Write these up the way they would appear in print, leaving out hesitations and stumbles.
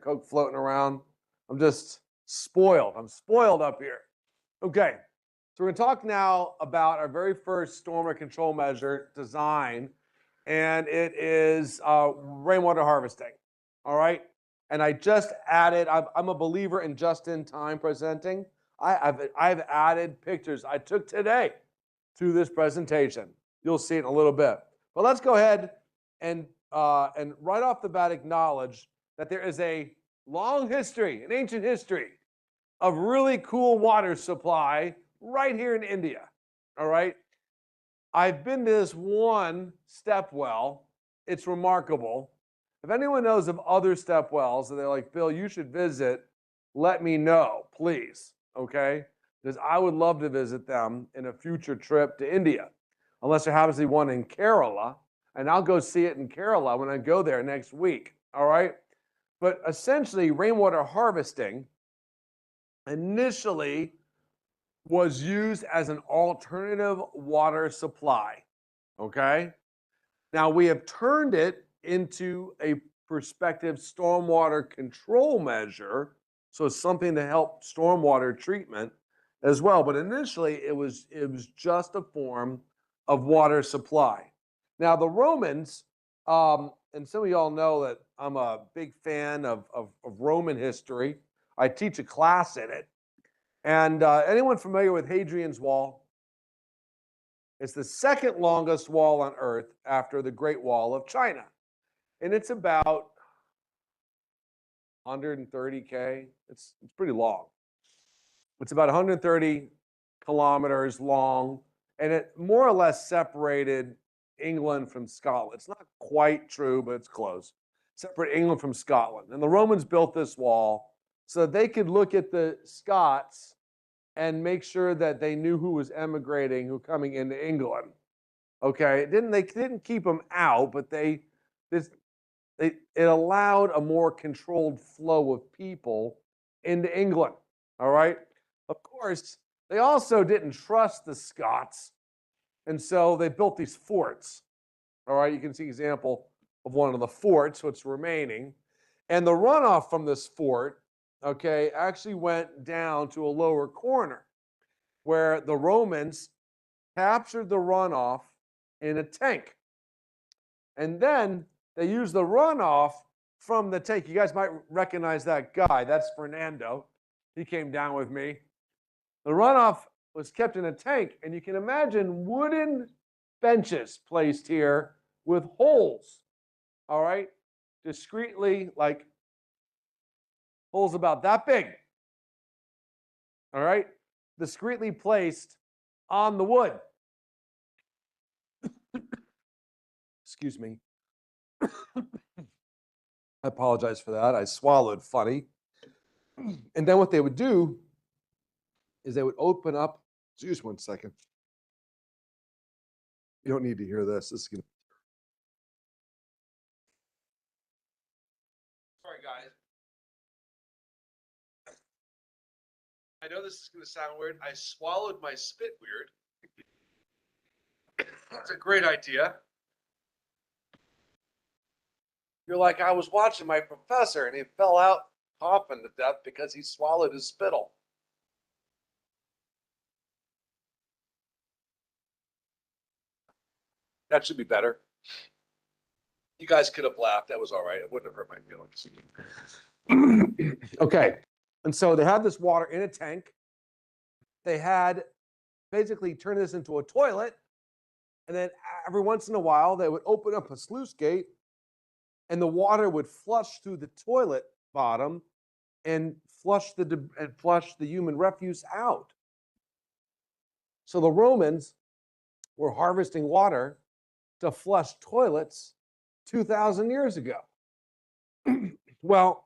Coke floating around. I'm just spoiled. I'm spoiled up here. Okay. So we're going to talk now about our very first stormwater control measure design, and it is rainwater harvesting. All right. And I just added, I'm a believer in just-in-time presenting. I've added pictures I took today to this presentation. You'll see it in a little bit. But let's go ahead and right off the bat acknowledge that there is a long history, an ancient history of really cool water supply right here in India. All right. I've been to this one step well. It's remarkable. If anyone knows of other step wells that they're like, Bill, you should visit, let me know, please. Okay. Because I would love to visit them in a future trip to India, unless there happens to be one in Kerala. And I'll go see it in Kerala when I go there next week. All right. But essentially, rainwater harvesting initially was used as an alternative water supply. Okay. Now we have turned it into a prospective stormwater control measure. So it's something to help stormwater treatment as well. But initially it was just a form of water supply. Now the Romans, and some of y'all know that I'm a big fan of Roman history. I teach a class in it. And anyone familiar with Hadrian's Wall? It's the second longest wall on Earth after the Great Wall of China. And it's about 130K. It's pretty long. It's about 130 kilometers long, and it more or less separated England from Scotland. It's not quite true, but it's close. Separate England from Scotland. And the Romans built this wall so that they could look at the Scots and make sure that they knew who was emigrating, who coming into England. Okay, they didn't keep them out, but it allowed a more controlled flow of people into England. All right. Of course, they also didn't trust the Scots, and so they built these forts. All right, you can see an example of one of the forts, what's remaining, and the runoff from this fort, okay, actually went down to a lower corner where the Romans captured the runoff in a tank. And then they used the runoff from the tank. You guys might recognize that guy. That's Fernando. He came down with me. The runoff was kept in a tank, and you can imagine wooden benches placed here with holes, all right, discreetly, like holes about that big, all right, discreetly placed on the wood. Excuse me. I apologize for that. I swallowed funny. And then what they would do is they would open up. Excuse 1 second. You don't need to hear this. This is gonna. Sorry, guys. I know this is going to sound weird. I swallowed my spit weird. That's a great idea. You're like, I was watching my professor and he fell out coughing to death because he swallowed his spittle. That should be better. You guys could have laughed. That was all right. It wouldn't have hurt my feelings. Okay. And so they had this water in a tank. They had basically turned this into a toilet. And then every once in a while, they would open up a sluice gate and the water would flush through the toilet bottom and flush the human refuse out. So the Romans were harvesting water to flush toilets 2,000 years ago. Well,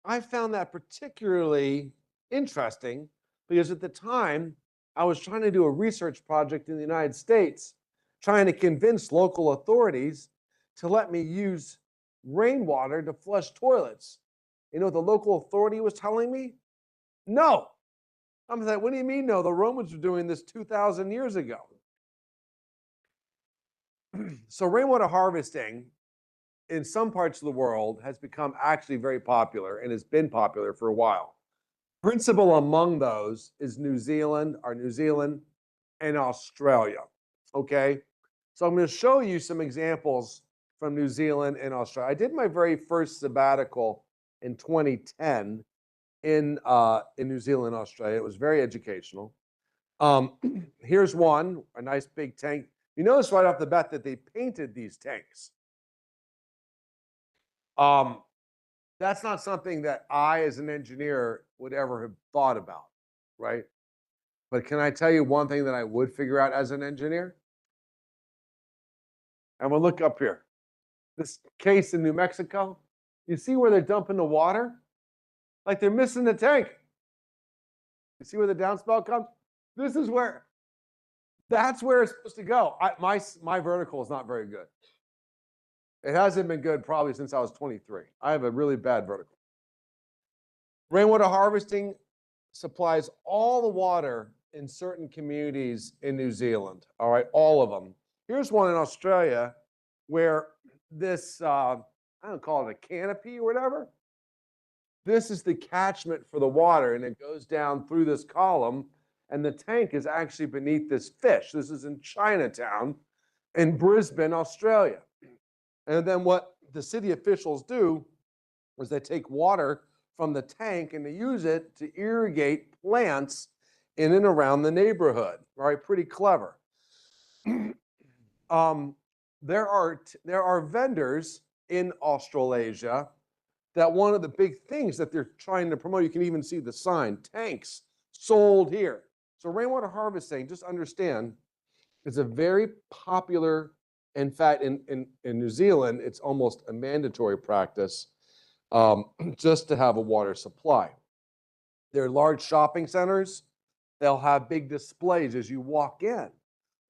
I found that particularly interesting because at the time I was trying to do a research project in the United States, trying to convince local authorities to let me use rainwater to flush toilets. You know what the local authority was telling me? No. I'm like, what do you mean no? The Romans were doing this 2,000 years ago. So rainwater harvesting in some parts of the world has become actually very popular and has been popular for a while. Principal among those is New Zealand and Australia. Okay. So I'm going to show you some examples from New Zealand and Australia. I did my very first sabbatical in 2010 in New Zealand, Australia. It was very educational. Here's one, a nice big tank. You notice right off the bat that they painted these tanks. That's not something that I, as an engineer, would ever have thought about, right? But can I tell you one thing that I would figure out as an engineer? I'm gonna look up here. This case in New Mexico, you see where they're dumping the water? Like they're missing the tank. You see where the downspout comes? This is where, that's where it's supposed to go. My vertical is not very good. It hasn't been good probably since I was 23. I have a really bad vertical. Rainwater harvesting supplies all the water in certain communities in New Zealand. All right, all of them. Here's one in Australia where this, I don't call it a canopy or whatever. This is the catchment for the water, and it goes down through this column, and the tank is actually beneath this fish. This is in Chinatown in Brisbane, Australia. And then what the city officials do is they take water from the tank and they use it to irrigate plants in and around the neighborhood. All right, pretty clever. There are vendors in Australasia that one of the big things that they're trying to promote, you can even see the sign, tanks sold here. So rainwater harvesting, just understand, is a very popular, in fact, in New Zealand, it's almost a mandatory practice just to have a water supply. There are large shopping centers. They'll have big displays as you walk in.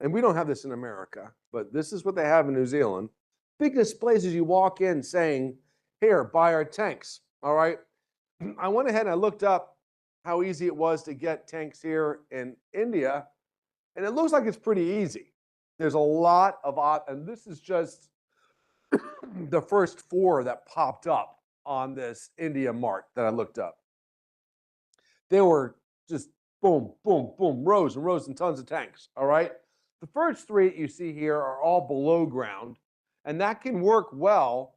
And we don't have this in America, but this is what they have in New Zealand. Big displays as you walk in saying, here, buy our tanks. All right. I went ahead and I looked up how easy it was to get tanks here in India, and it looks like it's pretty easy. There's a lot of, and this is just the first 4 that popped up on this India Mart that I looked up. They were just boom, boom, boom, rows and rows and tons of tanks. All right. The first 3 you see here are all below ground, and that can work well.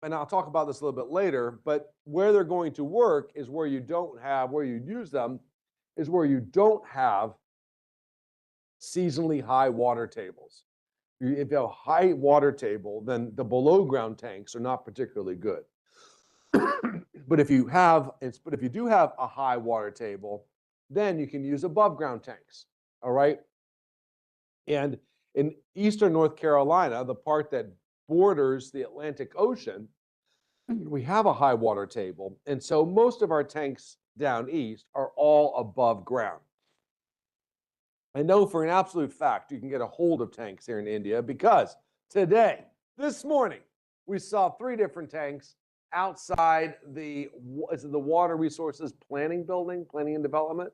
And I'll talk about this a little bit later, but where they're going to work is where you don't have, where you use them is where you don't have seasonally high water tables. If you have a high water table, then the below ground tanks are not particularly good. But if you do have a high water table, then you can use above ground tanks. All right. And in eastern North Carolina, the part that borders the Atlantic Ocean, we have a high water table. And so most of our tanks down east are all above ground. I know for an absolute fact you can get a hold of tanks here in India because today, this morning, we saw 3 different tanks outside the Water Resources Planning Building, Planning and Development.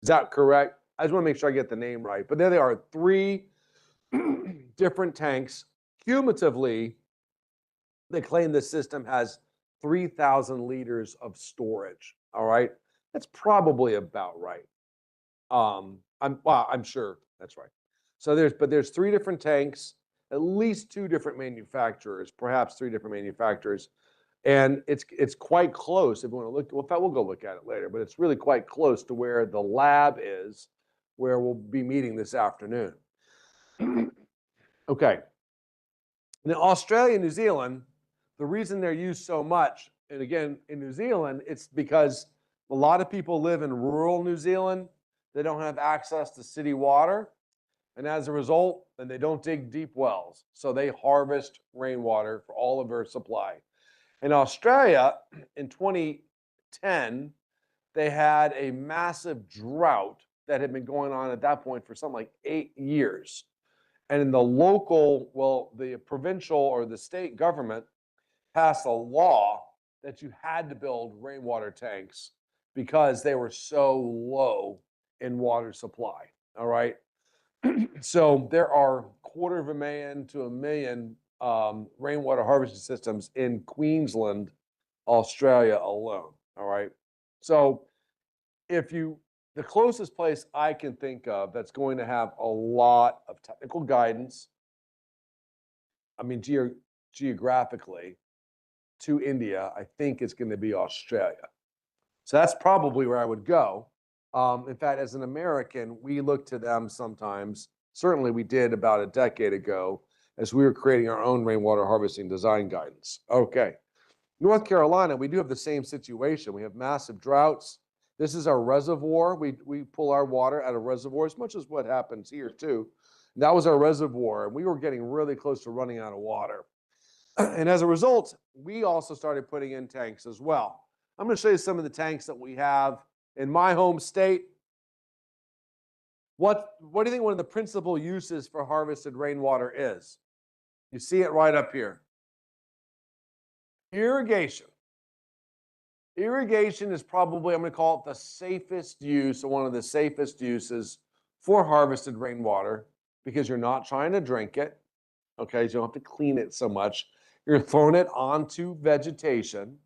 Is that correct? I just want to make sure I get the name right. But there they are, 3 different tanks. Cumulatively, they claim the system has 3,000 liters of storage. All right. That's probably about right. I'm sure that's right. So there's 3 different tanks, at least 2 different manufacturers, perhaps 3 different manufacturers. And it's quite close. If you want to look, well, in fact, we'll go look at it later, but it's really quite close to where the lab is, where we'll be meeting this afternoon. Okay. Now, Australia and New Zealand, the reason they're used so much, and again, in New Zealand, it's because a lot of people live in rural New Zealand. They don't have access to city water. And as a result, then they don't dig deep wells. So they harvest rainwater for all of their supply. In Australia, in 2010, they had a massive drought that had been going on at that point for something like 8 years. And in the local, well, the provincial or the state government passed a law that you had to build rainwater tanks because they were so low in water supply. All right. So there are 250,000 to 1 million rainwater harvesting systems in Queensland, Australia alone. All right. So if you, the closest place I can think of that's going to have a lot of technical guidance, I mean, geographically to India, I think it's going to be Australia. So that's probably where I would go. In fact, as an American, we look to them sometimes. Certainly, we did about a decade ago as we were creating our own rainwater harvesting design guidance. Okay. North Carolina, we do have the same situation. We have massive droughts. This is our reservoir. We pull our water out of reservoirs, much as what happens here too. And that was our reservoir, and we were getting really close to running out of water. And as a result, we also started putting in tanks as well. I'm going to show you some of the tanks that we have in my home state. What do you think one of the principal uses for harvested rainwater is? You see it right up here. Irrigation. Irrigation is probably, I'm going to call it the safest use, or one of the safest uses for harvested rainwater, because you're not trying to drink it. Okay, so you don't have to clean it so much. You're throwing it onto vegetation,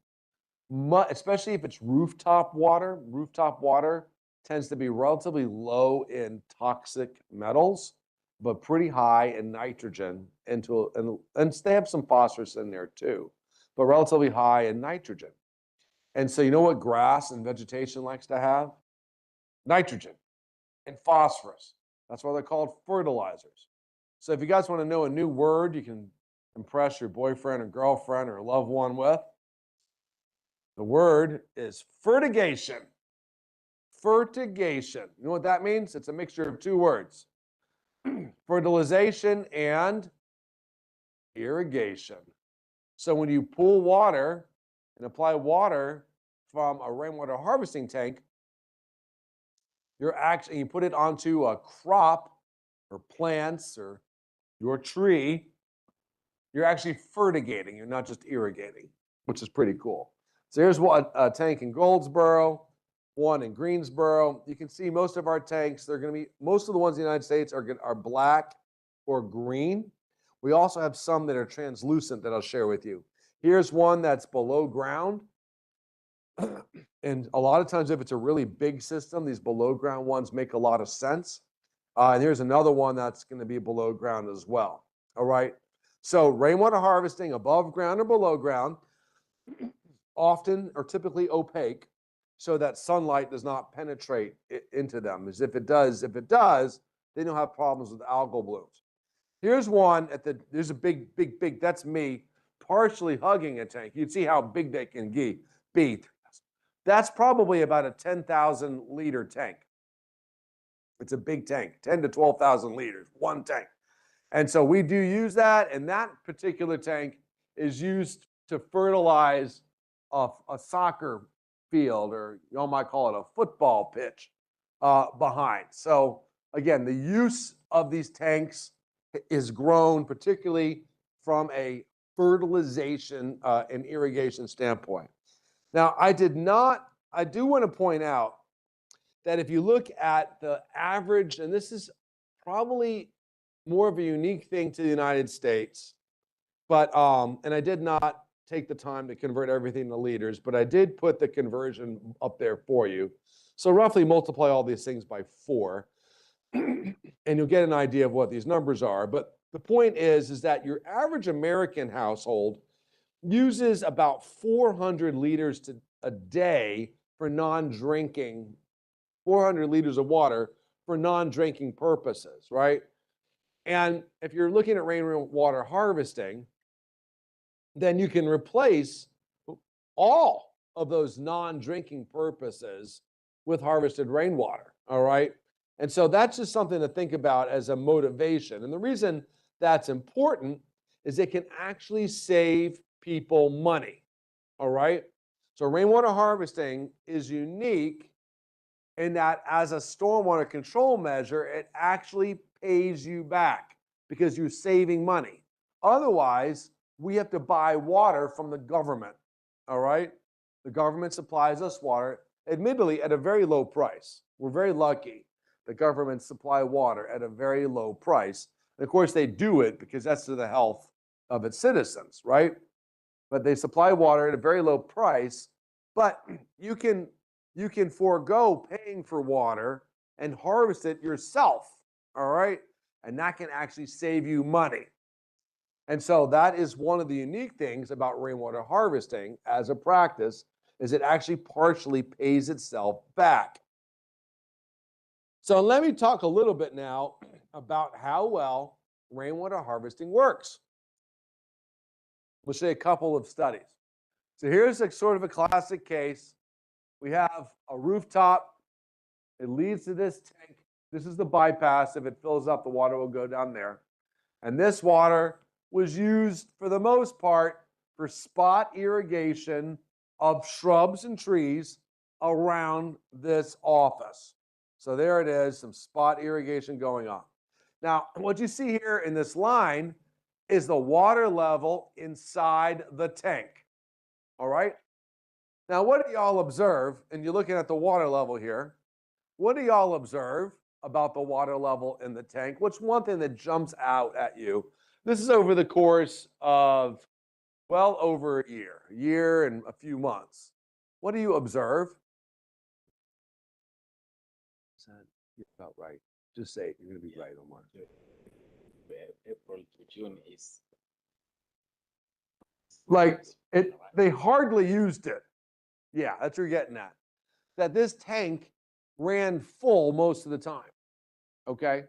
especially if it's rooftop water. Rooftop water tends to be relatively low in toxic metals, but pretty high in nitrogen, and they have some phosphorus in there too, but relatively high in nitrogen. And so you know what grass and vegetation likes to have? Nitrogen and phosphorus. That's why they're called fertilizers. So if you guys want to know a new word you can impress your boyfriend or girlfriend or loved one with, the word is fertigation. Fertigation. You know what that means? It's a mixture of two words. Fertilization and irrigation. So when you pull water and apply water from a rainwater harvesting tank, you put it onto a crop or plants or your tree, you're actually fertigating. You're not just irrigating, which is pretty cool. So here's a tank in Goldsboro, one in Greensboro. You can see most of our tanks, most of the ones in the United States are black or green. We also have some that are translucent that I'll share with you. Here's one that's below ground. And a lot of times, if it's a really big system, these below ground ones make a lot of sense. And here's another one that's going to be below ground as well. All right. So rainwater harvesting above ground or below ground often or typically opaque, so that sunlight does not penetrate into them. As if it does, they don't have problems with algal blooms. Here's one there's a big, that's me partially hugging a tank. You'd see how big they can be. That's probably about a 10,000 liter tank. It's a big tank, 10 to 12,000 liters, one tank. And so we do use that, and that particular tank is used to fertilize a soccer field, or you might call it a football pitch behind. So again, the use of these tanks is grown particularly from a fertilization and irrigation standpoint. Now, I do want to point out that if you look at the average, and this is probably more of a unique thing to the United States, but and I did not take the time to convert everything to liters, but I did put the conversion up there for you. So roughly multiply all these things by 4, and you'll get an idea of what these numbers are. But the point is that your average American household uses about 400 liters a day for non-drinking, 400 liters of water for non-drinking purposes, right? And if you're looking at rainwater harvesting, then you can replace all of those non-drinking purposes with harvested rainwater, all right? And so that's just something to think about as a motivation. And the reason that's important is it can actually save people money, all right? So rainwater harvesting is unique in that as a stormwater control measure, it actually pays you back because you're saving money. Otherwise, we have to buy water from the government, all right? The government supplies us water, admittedly, at a very low price. We're very lucky. the government supply water at a very low price. And of course, they do it because that's to the health of its citizens, right? But they supply water at a very low price. But you can forego paying for water and harvest it yourself, all right? And that can actually save you money. And so that is one of the unique things about rainwater harvesting as a practice is it actually partially pays itself back. So let me talk a little bit now about how well rainwater harvesting works. We'll show you a couple of studies. So here's a sort of a classic case. We have a rooftop. It leads to this tank. This is the bypass. If it fills up, the water will go down there. And this water was used for the most part for spot irrigation of shrubs and trees around this office. So there it is, some spot irrigation going on. Now, what you see here in this line is the water level inside the tank. All right? Now, what do y'all observe? And you're looking at the water level here. What do y'all observe about the water level in the tank? What's one thing that jumps out at you? This is over the course of, well, over a year and a few months. What do you observe? You're about right. Just say it. You're going to be right, Omar. April to June is like it. They hardly used it. Yeah, that's what you're getting at. That this tank ran full most of the time. Okay.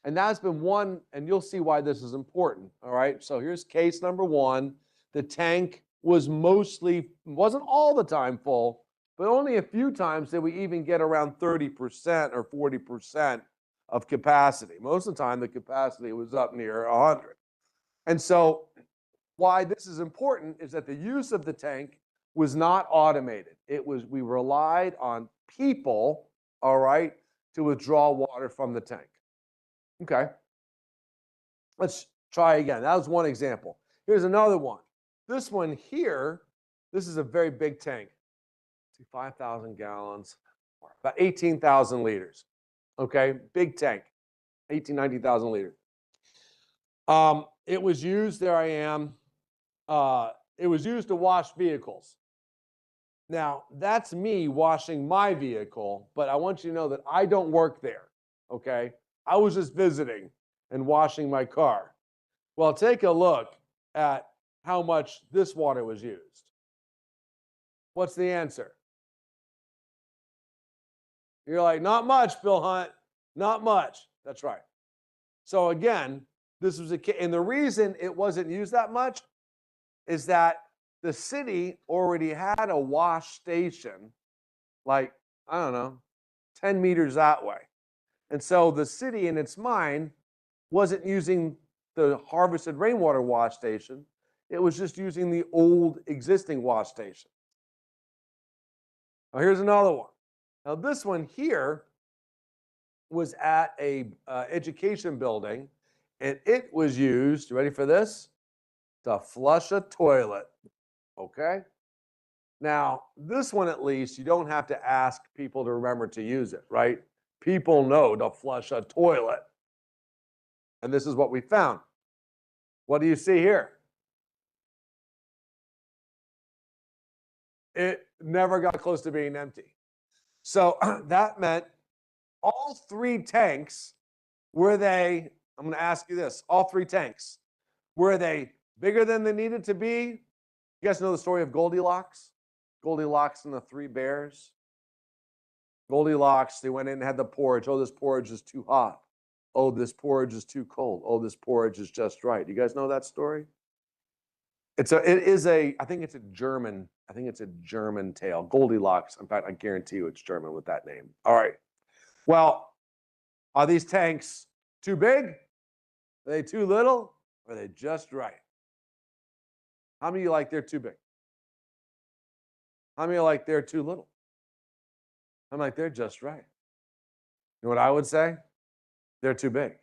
And that's been one, and you'll see why this is important. All right. So here's case number one. The tank was wasn't all the time full, but only a few times did we even get around 30% or 40% of capacity. Most of the time, the capacity was up near 100. And so, why this is important is that the use of the tank was not automated. We relied on people, all right, to withdraw water from the tank. Okay. Let's try again. That was one example. Here's another one. This one here, this is a very big tank. 5,000 gallons, about 18,000 liters. Okay, big tank, 19,000 liters. It was used, there I am, it was used to wash vehicles. Now, that's me washing my vehicle, but I want you to know that I don't work there, okay? I was just visiting and washing my car. Well, take a look at how much this water was used. What's the answer? You're like, not much, Bill Hunt, not much. That's right. So again, this was and the reason it wasn't used that much is that the city already had a wash station, like, I don't know, 10 meters that way. And so the city in its mind wasn't using the harvested rainwater wash station. It was just using the old existing wash station. Now here's another one. Now this one here was at a education building, and it was used, you ready for this? To flush a toilet, okay? Now, this one at least, you don't have to ask people to remember to use it, right? People know to flush a toilet. And this is what we found. What do you see here? It never got close to being empty. So that meant all three tanks, I'm going to ask you this, all three tanks, were they bigger than they needed to be? You guys know the story of Goldilocks? Goldilocks and the Three Bears? Goldilocks, they went in and had the porridge. Oh, this porridge is too hot. Oh, this porridge is too cold. Oh, this porridge is just right. You guys know that story? I think it's a German tale. Goldilocks. In fact, I guarantee you it's German with that name. All right. Well, are these tanks too big? Are they too little? Or are they just right? How many of you like they're too big? How many of you like they're too little? I'm like, they're just right. You know what I would say? They're too big.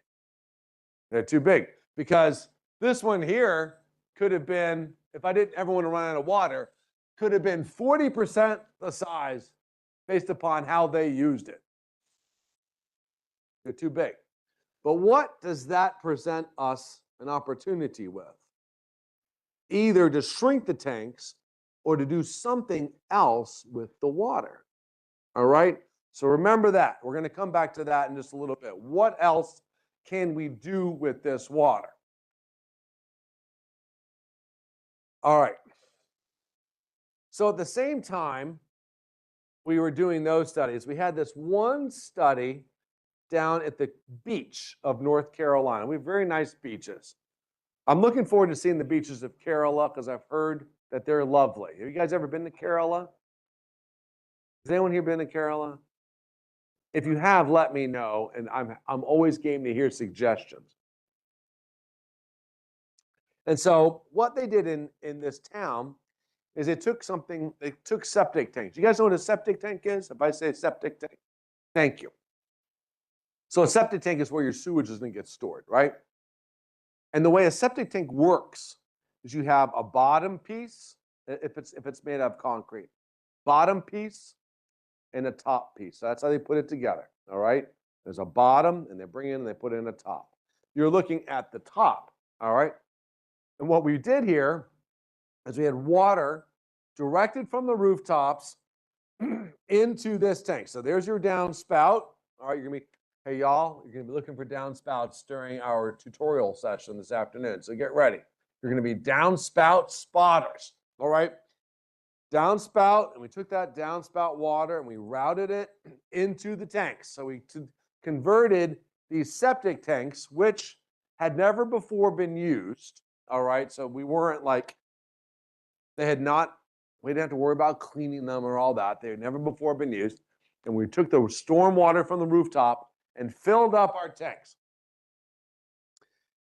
They're too big. Because this one here could have been, if I didn't ever want to run out of water, could have been 40% the size based upon how they used it. They're too big. But what does that present us an opportunity with? Either to shrink the tanks or to do something else with the water. All right? So remember that. We're going to come back to that in just a little bit. What else can we do with this water? All right. So at the same time we were doing those studies, we had this one study down at the beach of North Carolina. We have very nice beaches. I'm looking forward to seeing the beaches of Kerala because I've heard that they're lovely. Have you guys ever been to Kerala? Has anyone here been to Kerala? If you have, let me know, and I'm always game to hear suggestions. And so what they did in this town is they took septic tanks. You guys know what a septic tank is? If I say septic tank, thank you. So a septic tank is where your sewage is going to get stored, right? And the way a septic tank works is you have a bottom piece, if it's made out of concrete, bottom piece and a top piece. So that's how they put it together, all right? There's a bottom, and they bring in and they put in a top. You're looking at the top, all right? And what we did here is we had water directed from the rooftops into this tank. So there's your downspout. All right, you're going to be, hey, y'all, you're going to be looking for downspouts during our tutorial session this afternoon. So get ready. You're going to be downspout spotters, all right? Downspout, and we took that downspout water and we routed it into the tanks. So we converted these septic tanks, which had never before been used, all right? So we weren't like, we didn't have to worry about cleaning them or all that. They had never before been used. And we took the storm water from the rooftop and filled up our tanks.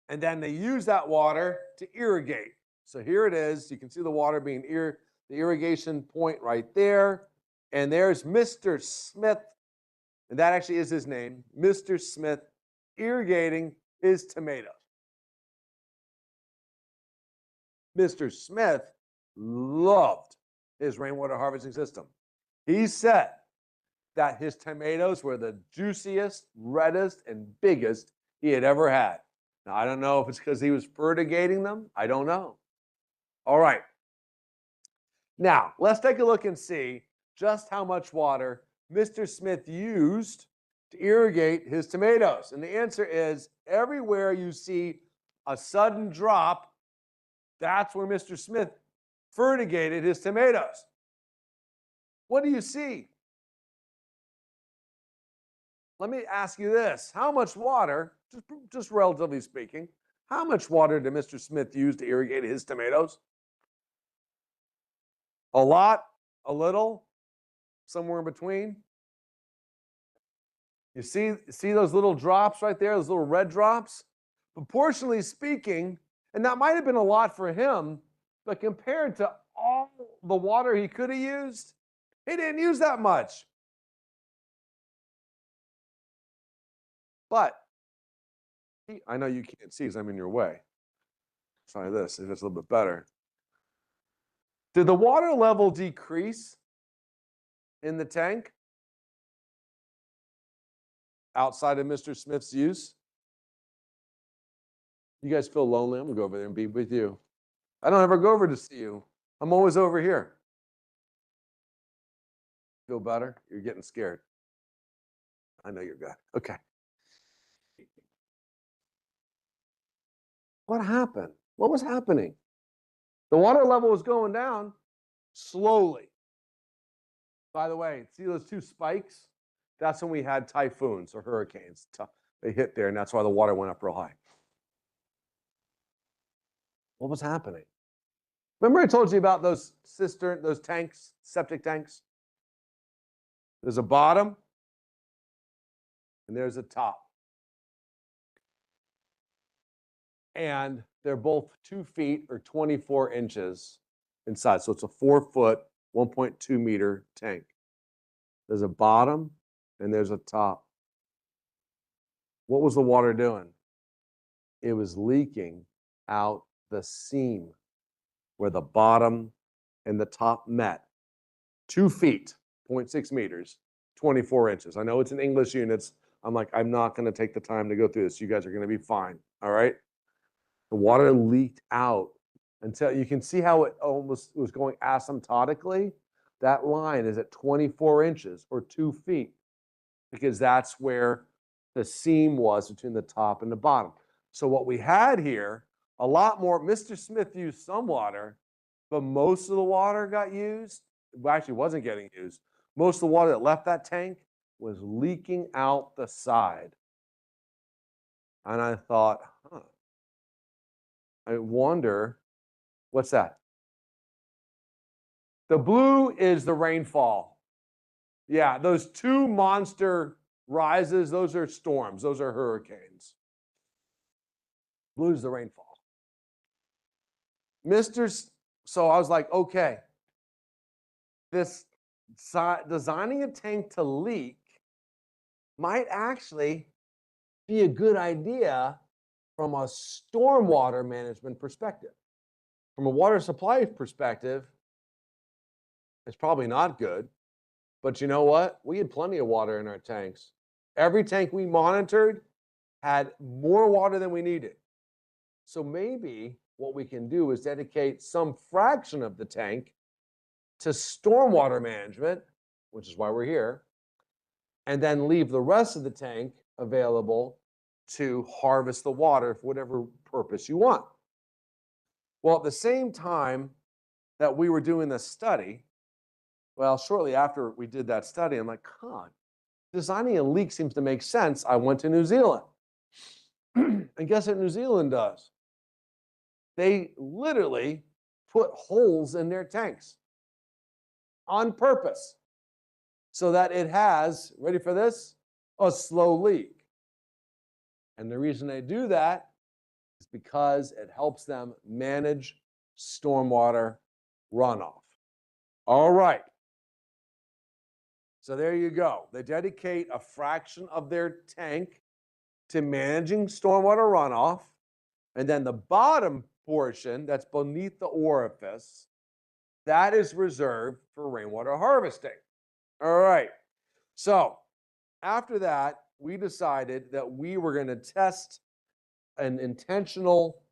And then they used that water to irrigate. So here it is. You can see the water being the irrigation point right there. And there's Mr. Smith, and that actually is his name, Mr. Smith, irrigating his tomatoes. Mr. Smith loved his rainwater harvesting system. He said that his tomatoes were the juiciest, reddest, and biggest he had ever had. Now, I don't know if it's because he was fertigating them. I don't know. All right. Now, let's take a look and see just how much water Mr. Smith used to irrigate his tomatoes. And the answer is everywhere you see a sudden drop, that's where Mr. Smith fertigated his tomatoes. What do you see? Let me ask you this. How much water, just relatively speaking, how much water did Mr. Smith use to irrigate his tomatoes? A lot, a little, somewhere in between. You see those little drops right there, those little red drops? Proportionally speaking, and that might have been a lot for him, but compared to all the water he could have used, he didn't use that much. But I know you can't see because I'm in your way. Try this, if it's a little bit better. Did the water level decrease in the tank outside of Mr. Smith's use? You guys feel lonely? I'm going to go over there and be with you. I don't ever go over to see you. I'm always over here. Feel better? You're getting scared. I know you're good. Okay. What happened? What was happening? The water level was going down slowly. By the way, see those two spikes? That's when we had typhoons or hurricanes. They hit there, and that's why the water went up real high. What was happening? Remember I told you about those tanks, septic tanks? There's a bottom, and there's a top. And they're both 2 feet or 24 inches in size. So it's a 4-foot, 1.2 meter tank. There's a bottom and there's a top. What was the water doing? It was leaking out the seam where the bottom and the top met. 2 feet, 0.6 meters, 24 inches. I know it's in English units. I'm like, I'm not going to take the time to go through this. You guys are going to be fine. All right. The water leaked out until you can see how it almost was going asymptotically. That line is at 24 inches or 2 feet because that's where the seam was between the top and the bottom. So what we had here, a lot more, Mr. Smith used some water, but most of the water got used. Well, actually wasn't getting used. Most of the water that left that tank was leaking out the side. And I thought, I wonder, what's that? The blue is the rainfall. Yeah, those two monster rises, those are storms, those are hurricanes. Blue's the rainfall. So I was like, okay, this designing a tank to leak might actually be a good idea from a stormwater management perspective. From a water supply perspective, it's probably not good. But you know what? We had plenty of water in our tanks. Every tank we monitored had more water than we needed. So maybe what we can do is dedicate some fraction of the tank to stormwater management, which is why we're here, and then leave the rest of the tank available to harvest the water for whatever purpose you want. Well, at the same time that we were doing this study, well, shortly after we did that study, I'm like, designing a leak seems to make sense. I went to New Zealand. And guess what New Zealand does? They literally put holes in their tanks on purpose so that it has, ready for this, a slow leak. And the reason they do that is because it helps them manage stormwater runoff. All right. So there you go. They dedicate a fraction of their tank to managing stormwater runoff. And then the bottom portion that's beneath the orifice, that is reserved for rainwater harvesting. All right. So after that, we decided that we were going to test an intentional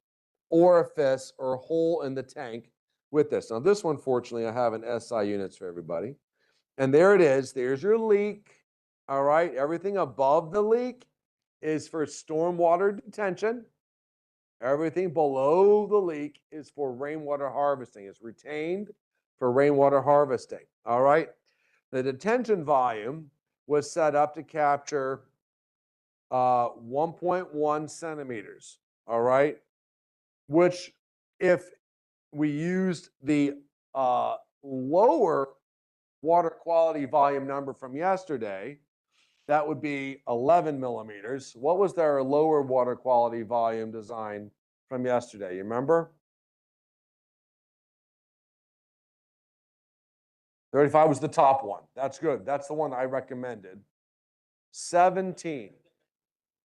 orifice or hole in the tank with this. Now, this one, fortunately, I have an SI units for everybody. And there it is. There's your leak. All right. Everything above the leak is for stormwater detention. Everything below the leak is for rainwater harvesting. It's retained for rainwater harvesting. All right. The detention volume was set up to capture 1.1 centimeters. All right. Which, if we used the lower water quality volume number from yesterday, that would be 11 millimeters. What was their lower water quality volume design from yesterday? You remember? 35 was the top one. That's good. That's the one I recommended. 17.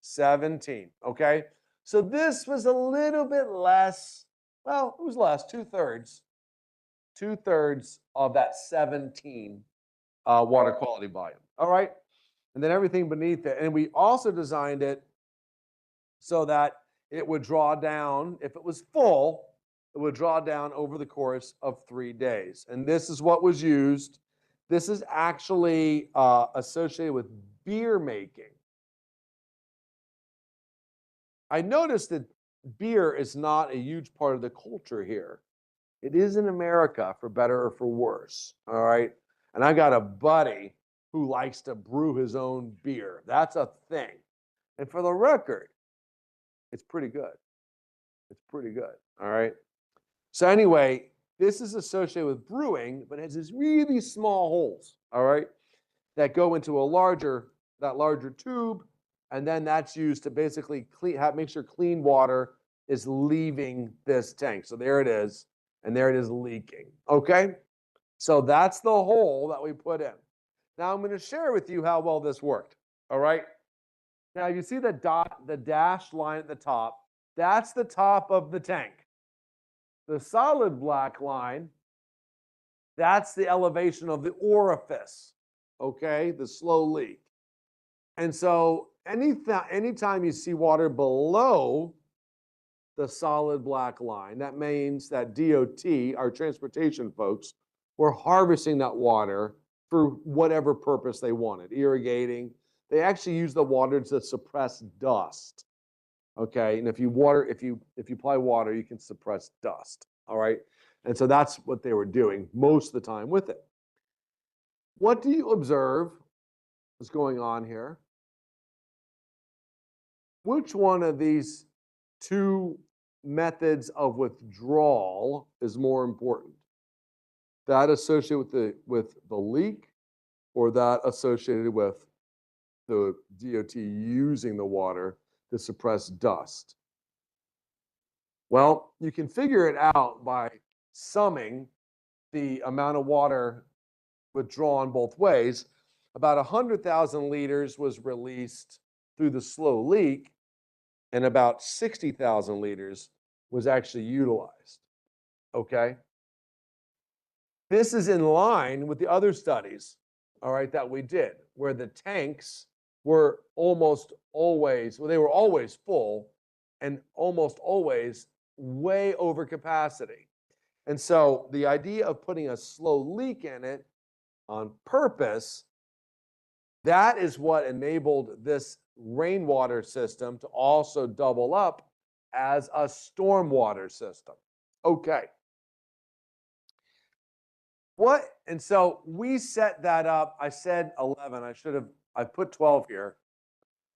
17. Okay. So this was a little bit less. Well, it was less, 2/3. 2/3 of that 17 water quality volume. All right. And then everything beneath it. And we also designed it so that it would draw down, if it was full, it would draw down over the course of 3 days. And this is what was used. This is actually associated with beer making. I noticed that beer is not a huge part of the culture here. It is in America, for better or for worse. All right. And I got a buddy who likes to brew his own beer. That's a thing. And for the record, it's pretty good. It's pretty good. All right. So anyway, this is associated with brewing, but it has these really small holes, all right, that go into that larger tube, and then that's used to basically make sure clean water is leaving this tank. So there it is, and there it is leaking. Okay, so that's the hole that we put in. Now I'm going to share with you how well this worked. All right. Now you see the dashed line at the top. That's the top of the tank. The solid black line, that's the elevation of the orifice, okay, the slow leak. And so anytime you see water below the solid black line, that means that DOT, our transportation folks, were harvesting that water for whatever purpose they wanted, irrigating. They actually use the water to suppress dust. Okay, and if you apply water, you can suppress dust. All right, and so that's what they were doing most of the time with it. What do you observe is going on here? Which one of these two methods of withdrawal is more important? That associated with the leak, or that associated with the DOT using the water to suppress dust? Well, you can figure it out by summing the amount of water withdrawn both ways. About 100,000 liters was released through the slow leak, and about 60,000 liters was actually utilized. Okay? This is in line with the other studies, all right, that we did, where the tanks were almost always, well, they were always full and almost always way over capacity. And so the idea of putting a slow leak in it on purpose, that is what enabled this rainwater system to also double up as a stormwater system. Okay. And so we set that up. I said 11. I put 12 here.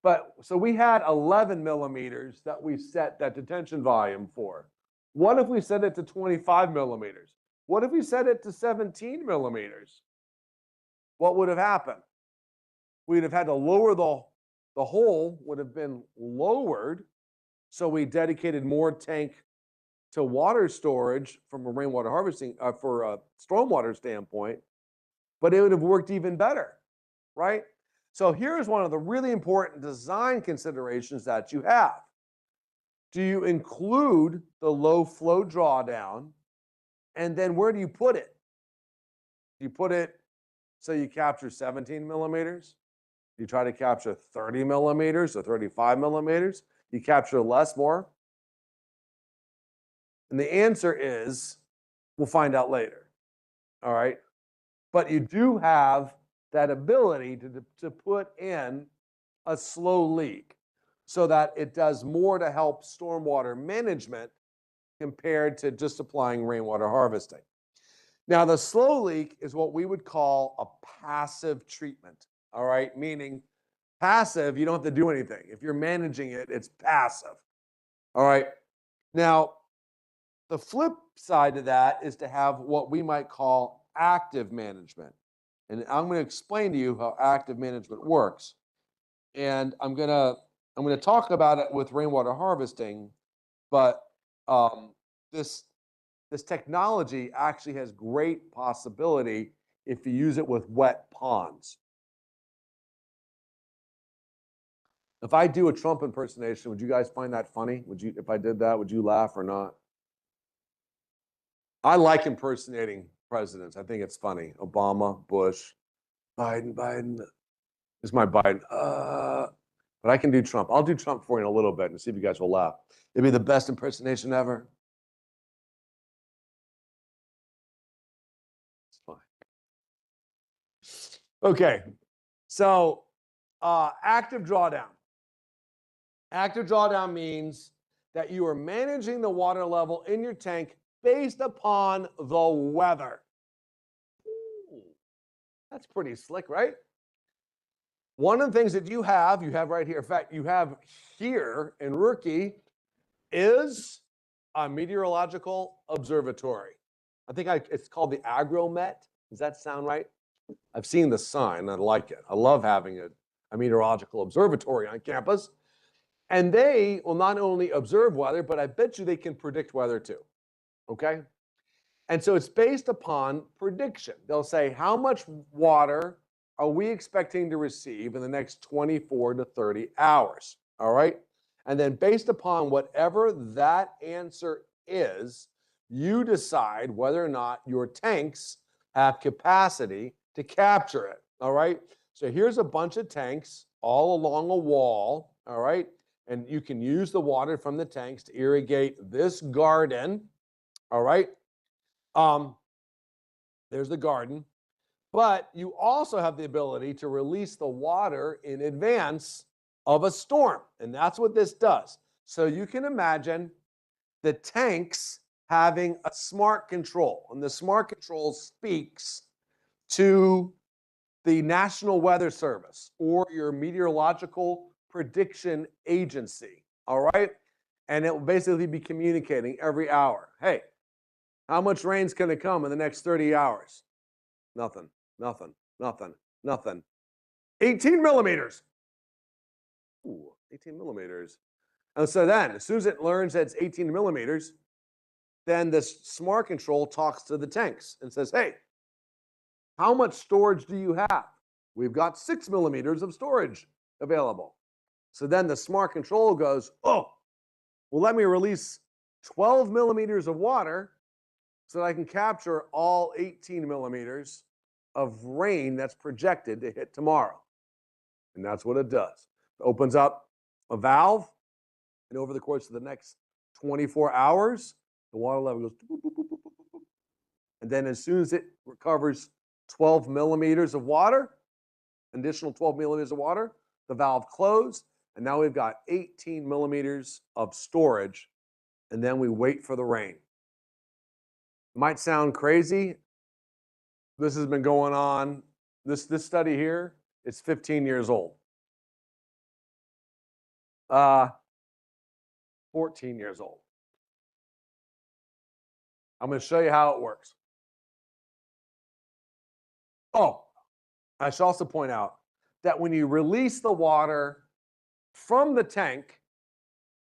But so we had 11 millimeters that we set that detention volume for. What if we set it to 25 millimeters? What if we set it to 17 millimeters? What would have happened? We'd have had to lower the hole would have been lowered. So we dedicated more tank to water storage from a rainwater harvesting for a stormwater standpoint, but it would have worked even better, right? So here's one of the really important design considerations that you have. Do you include the low flow drawdown? And then where do you put it? Do you put it so you capture 17 millimeters? You try to capture 30 millimeters or 35 millimeters? You capture less, more? And the answer is, we'll find out later. All right. But you do have that ability to put in a slow leak so that it does more to help stormwater management compared to just applying rainwater harvesting. Now, the slow leak is what we would call a passive treatment. All right. Meaning passive, you don't have to do anything. If you're managing it, it's passive. All right. Now, the flip side of that is to have what we might call active management. And I'm going to explain to you how active management works. And I'm going to talk about it with rainwater harvesting, but this technology actually has great possibility if you use it with wet ponds. If I do a Trump impersonation, would you guys find that funny? If I did that, would you laugh or not? I like impersonating presidents. I think it's funny. Obama, Bush, Biden. This is my Biden. But I can do Trump. I'll do Trump for you in a little bit and see if you guys will laugh. It'd be the best impersonation ever. It's fine. Okay. So active drawdown. Active drawdown means that you are managing the water level in your tank based upon the weather. Ooh, that's pretty slick, right? One of the things that you have right here, in fact, you have here in Rookie is a meteorological observatory. I think it's called the Agromet. Does that sound right? I've seen the sign. I like it. I love having a meteorological observatory on campus. And they will not only observe weather, but I bet you they can predict weather too. Okay? And so it's based upon prediction. They'll say, how much water are we expecting to receive in the next 24 to 30 hours? All right? And then based upon whatever that answer is, you decide whether or not your tanks have capacity to capture it. All right? So here's a bunch of tanks all along a wall, all right? And you can use the water from the tanks to irrigate this garden, all right? There's the garden. But you also have the ability to release the water in advance of a storm. And that's what this does. So you can imagine the tanks having a smart control. And the smart control speaks to the National Weather Service or your meteorological prediction agency. All right. And it will basically be communicating every hour. Hey, how much rain's going to come in the next 30 hours? Nothing, nothing, nothing, nothing. 18 millimeters. Ooh, 18 millimeters. And so then, as soon as it learns that it's 18 millimeters, then this smart control talks to the tanks and says, hey, how much storage do you have? We've got 6 millimeters of storage available. So then the smart control goes, oh, well, let me release 12 millimeters of water so that I can capture all 18 millimeters of rain that's projected to hit tomorrow. And that's what it does. It opens up a valve, and over the course of the next 24 hours, the water level goes, boop, boop, boop, boop, boop, boop. And then as soon as it recovers 12 millimeters of water, additional 12 millimeters of water, the valve closed, and now we've got 18 millimeters of storage, and then we wait for the rain. Might sound crazy. This has been going on. This study here is 15 years old. 14 years old. I'm going to show you how it works. Oh, I should also point out that when you release the water from the tank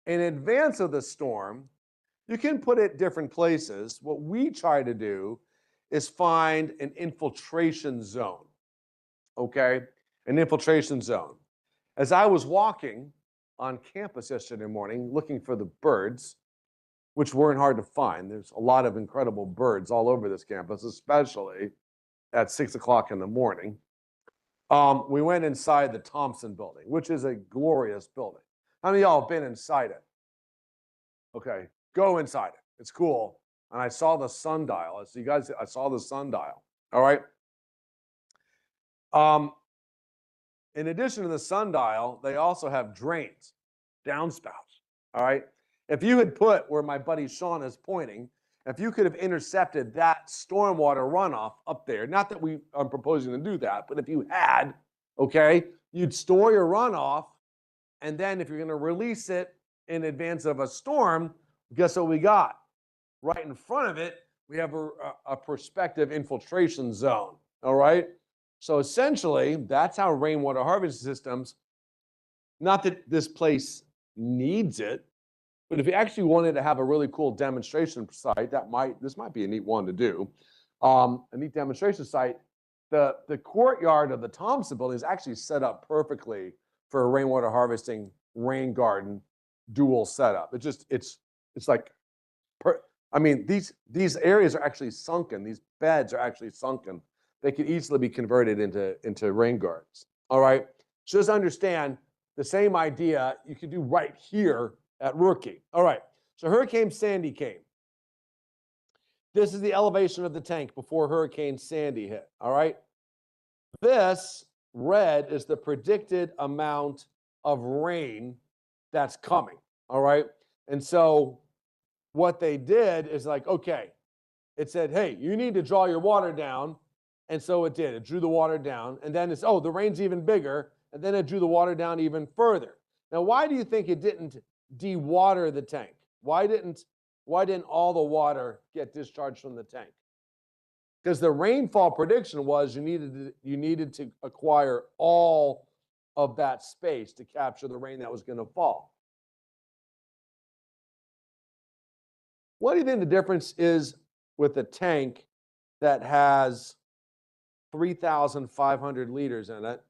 in advance of the storm, you can put it different places. What we try to do is find an infiltration zone. Okay? An infiltration zone. As I was walking on campus yesterday morning looking for the birds, which weren't hard to find, there's a lot of incredible birds all over this campus, especially at 6 o'clock in the morning. We went inside the Thompson building, which is a glorious building. How many of y'all have been inside it? Okay, go inside it. It's cool. And I saw the sundial. So you guys, I saw the sundial. All right. In addition to the sundial, they also have drains, downspouts. All right. If you had put where my buddy Sean is pointing, if you could have intercepted that stormwater runoff up there, not that I'm proposing to do that, but if you had, okay, you'd store your runoff. And then if you're going to release it in advance of a storm, guess what we got? Right in front of it, we have a prospective infiltration zone. All right. So essentially, that's how rainwater harvesting systems, not that this place needs it, but if you actually wanted to have a really cool demonstration site, this might be a neat one to do. A neat demonstration site. The courtyard of the Thompson building is actually set up perfectly for a rainwater harvesting rain garden dual setup. It's like, I mean, these areas are actually sunken. These beds are actually sunken. They could easily be converted into rain gardens. All right. Just understand the same idea you could do right here at Rookie. All right. So Hurricane Sandy came. This is the elevation of the tank before Hurricane Sandy hit. All right. This red is the predicted amount of rain that's coming. All right. And so what they did is like, okay, it said, hey, you need to draw your water down. And so it did. It drew the water down. And then it's, oh, the rain's even bigger. And then it drew the water down even further. Now, why do you think it didn't de-water the tank? Why didn't all the water get discharged from the tank? Because the rainfall prediction was you needed to acquire all of that space to capture the rain that was going to fall. What do you think the difference is with a tank that has 3,500 liters in it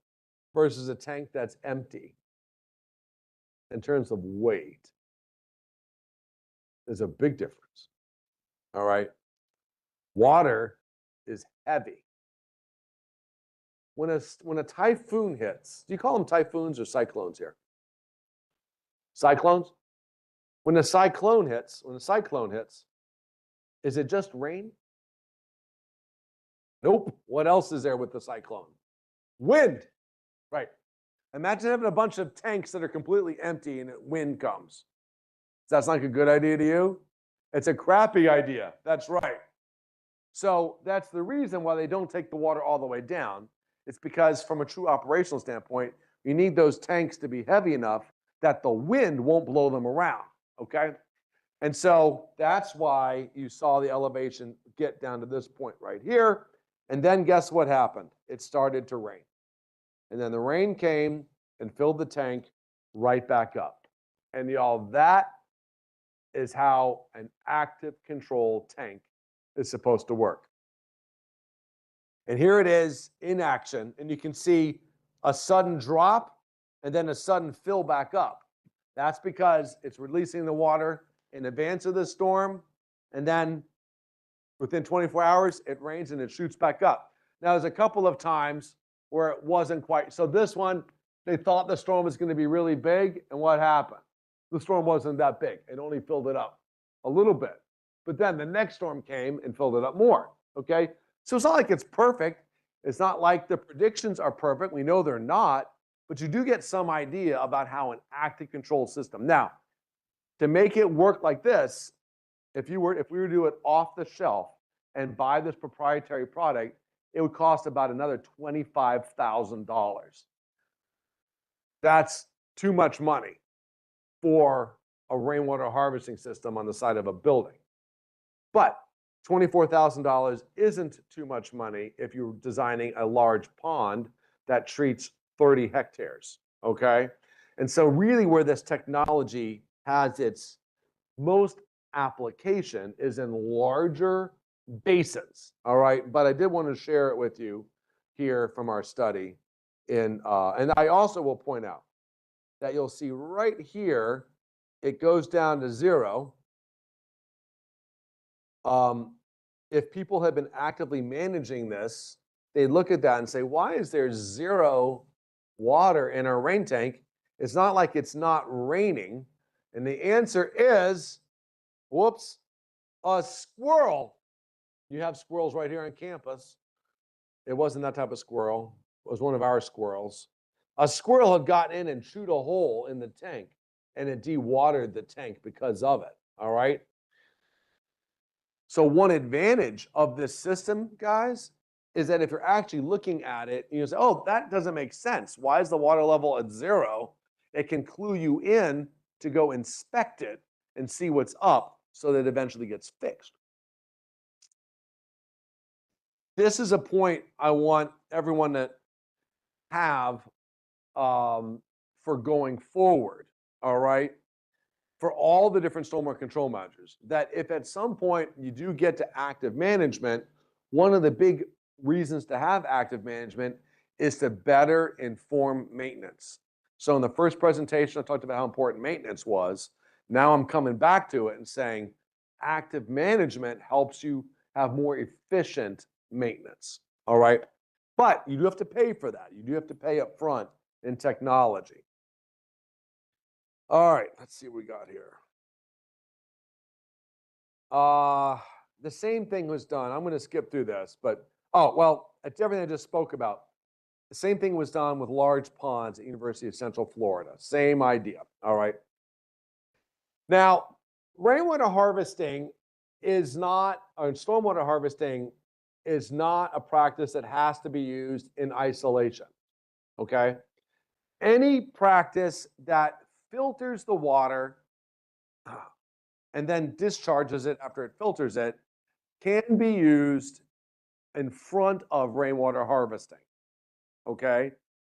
versus a tank that's empty in terms of weight? There's a big difference. All right. Water is heavy. when a typhoon hits, do you call them typhoons or cyclones here? Cyclones? When a cyclone hits, is it just rain? Nope. What else is there with the cyclone? Wind. Right. Imagine having a bunch of tanks that are completely empty and wind comes. Does that sound like a good idea to you? It's a crappy idea. That's right. So that's the reason why they don't take the water all the way down. It's because from a true operational standpoint, you need those tanks to be heavy enough that the wind won't blow them around, okay? And so that's why you saw the elevation get down to this point right here. And then guess what happened? It started to rain. And then the rain came and filled the tank right back up. And y'all, that is how an active control tank is supposed to work. And here it is in action. And you can see a sudden drop and then a sudden fill back up. That's because it's releasing the water in advance of the storm. And then within 24 hours, it rains and it shoots back up. Now, there's a couple of times where it wasn't quite. So this one, they thought the storm was going to be really big. And what happened? The storm wasn't that big. It only filled it up a little bit. But then the next storm came and filled it up more. Okay? So it's not like it's perfect. It's not like the predictions are perfect. We know they're not. But you do get some idea about how an active control system. Now, to make it work like this, if we were to do it off the shelf and buy this proprietary product, it would cost about another $25,000. That's too much money for a rainwater harvesting system on the side of a building. But $24,000 isn't too much money if you're designing a large pond that treats 30 hectares, okay? And so really where this technology has its most application is in larger basins, all right? But I did want to share it with you here from our study. And I also will point out that you'll see right here, it goes down to 0. If people have been actively managing this, they look at that and say, why is there 0 water in our rain tank? It's not like it's not raining. And the answer is, whoops, a squirrel. You have squirrels right here on campus. It wasn't that type of squirrel. It was one of our squirrels. A squirrel had gotten in and chewed a hole in the tank, and it dewatered the tank because of it, all right? So one advantage of this system, guys, is that if you're actually looking at it, and you say, oh, that doesn't make sense. Why is the water level at 0? It can clue you in to go inspect it and see what's up so that it eventually gets fixed. This is a point I want everyone to have for going forward, all right? For all the different stormwater control measures, that if at some point you do get to active management, one of the big reasons to have active management is to better inform maintenance. So in the first presentation, I talked about how important maintenance was. Now I'm coming back to it and saying active management helps you have more efficient maintenance, all right? But you do have to pay for that. You do have to pay up front in technology. All right, let's see what we got here. The same thing was done. I'm going to skip through this, but it's everything I just spoke about. The same thing was done with large ponds at University of Central Florida. Same idea, all right? Now, rainwater harvesting is not, or stormwater harvesting is not a practice that has to be used in isolation, okay? Any practice that filters the water and then discharges it after it filters it can be used in front of rainwater harvesting, okay?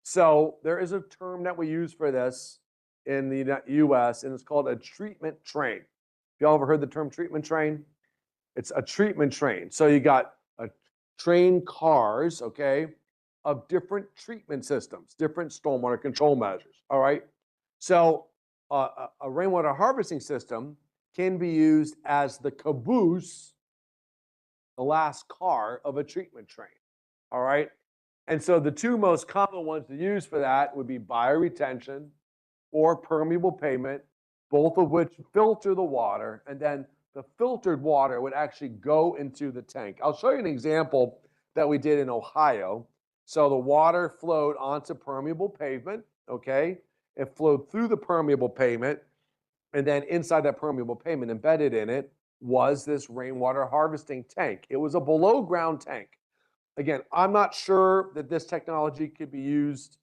So there is a term that we use for this in the US, and it's called a treatment train. Y'all ever heard the term treatment train? It's a treatment train. So you got a train cars, okay, of different treatment systems, different stormwater control measures, all right? So a rainwater harvesting system can be used as the caboose, the last car of a treatment train, all right? And so the two most common ones to use for that would be bioretention or permeable pavement, both of which filter the water, and then the filtered water would actually go into the tank. I'll show you an example that we did in Ohio. So the water flowed onto permeable pavement, okay? It flowed through the permeable pavement, and then inside that permeable pavement, embedded in it, was this rainwater harvesting tank. It was a below ground tank. Again, I'm not sure that this technology could be used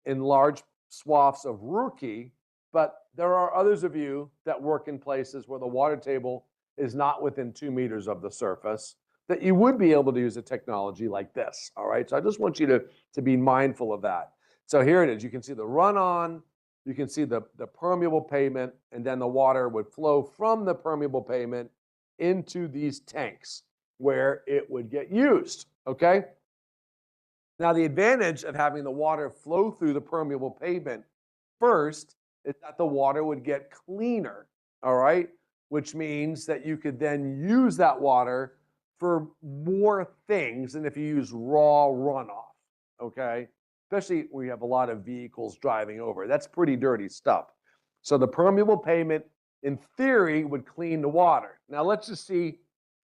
in large swaths of Rookie, but there are others of you that work in places where the water table is not within 2 meters of the surface, that you would be able to use a technology like this. All right. So I just want you to be mindful of that. So here it is. You can see the run on, you can see the permeable pavement, and then the water would flow from the permeable pavement into these tanks where it would get used. Okay. Now, the advantage of having the water flow through the permeable pavement first is that the water would get cleaner, all right? Which means that you could then use that water for more things than if you use raw runoff, okay? Especially when you have a lot of vehicles driving over. That's pretty dirty stuff. So the permeable pavement, in theory, would clean the water. Now, let's just see